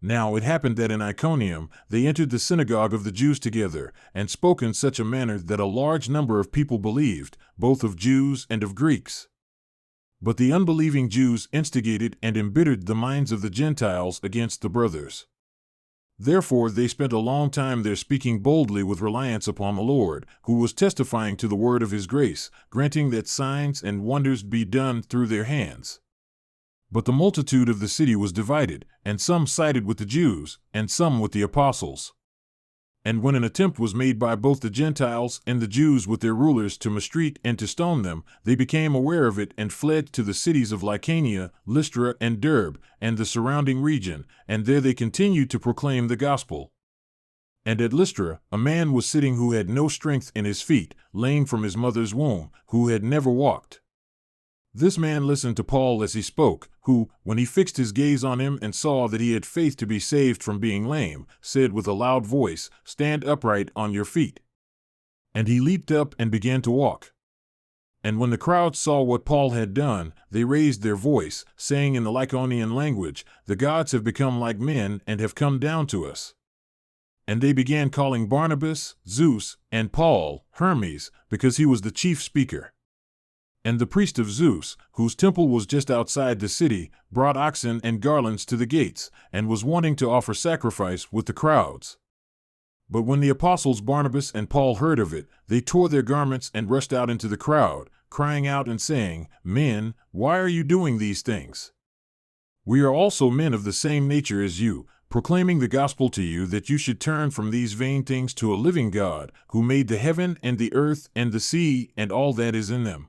Now it happened that in Iconium they entered the synagogue of the Jews together, and spoke in such a manner that a large number of people believed, both of Jews and of Greeks. But the unbelieving Jews instigated and embittered the minds of the Gentiles against the brothers. Therefore they spent a long time there speaking boldly with reliance upon the Lord, who was testifying to the word of his grace, granting that signs and wonders be done through their hands. But the multitude of the city was divided, and some sided with the Jews, and some with the apostles. And when an attempt was made by both the Gentiles and the Jews with their rulers to maltreat and to stone them, they became aware of it and fled to the cities of Lycaonia, Lystra, and Derbe, and the surrounding region, and there they continued to proclaim the gospel. And at Lystra, a man was sitting who had no strength in his feet, lame from his mother's womb, who had never walked. This man listened to Paul as he spoke, who, when he fixed his gaze on him and saw that he had faith to be saved from being lame, said with a loud voice, "Stand upright on your feet." And he leaped up and began to walk. And when the crowd saw what Paul had done, they raised their voice, saying in the Lycaonian language, "The gods have become like men and have come down to us." And they began calling Barnabas, Zeus, and Paul, Hermes, because he was the chief speaker. And the priest of Zeus, whose temple was just outside the city, brought oxen and garlands to the gates, and was wanting to offer sacrifice with the crowds. But when the apostles Barnabas and Paul heard of it, they tore their garments and rushed out into the crowd, crying out and saying, "Men, why are you doing these things? We are also men of the same nature as you, proclaiming the gospel to you that you should turn from these vain things to a living God, who made the heaven and the earth and the sea and all that is in them.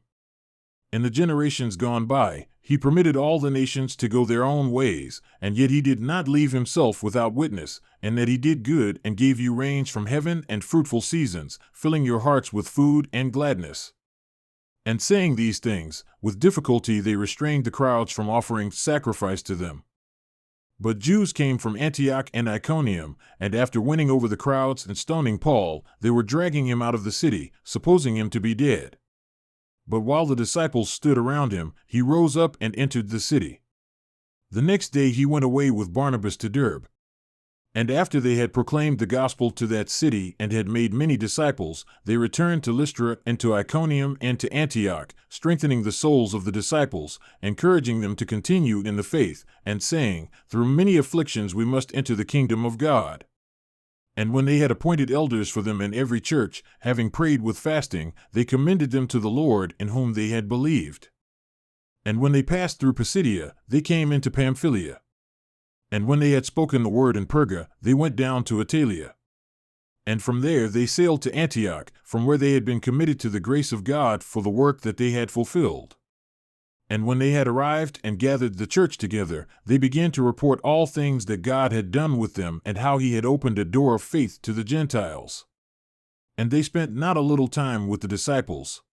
In the generations gone by, he permitted all the nations to go their own ways, and yet he did not leave himself without witness, and that he did good and gave you rains from heaven and fruitful seasons, filling your hearts with food and gladness." And saying these things, with difficulty they restrained the crowds from offering sacrifice to them. But Jews came from Antioch and Iconium, and after winning over the crowds and stoning Paul, they were dragging him out of the city, supposing him to be dead. But while the disciples stood around him, he rose up and entered the city. The next day he went away with Barnabas to Derbe. And after they had proclaimed the gospel to that city and had made many disciples, they returned to Lystra and to Iconium and to Antioch, strengthening the souls of the disciples, encouraging them to continue in the faith, and saying, "Through many afflictions we must enter the kingdom of God." And when they had appointed elders for them in every church, having prayed with fasting, they commended them to the Lord in whom they had believed. And when they passed through Pisidia, they came into Pamphylia. And when they had spoken the word in Perga, they went down to Attalia. And from there they sailed to Antioch, from where they had been committed to the grace of God for the work that they had fulfilled. And when they had arrived and gathered the church together, they began to report all things that God had done with them and how he had opened a door of faith to the Gentiles. And they spent not a little time with the disciples.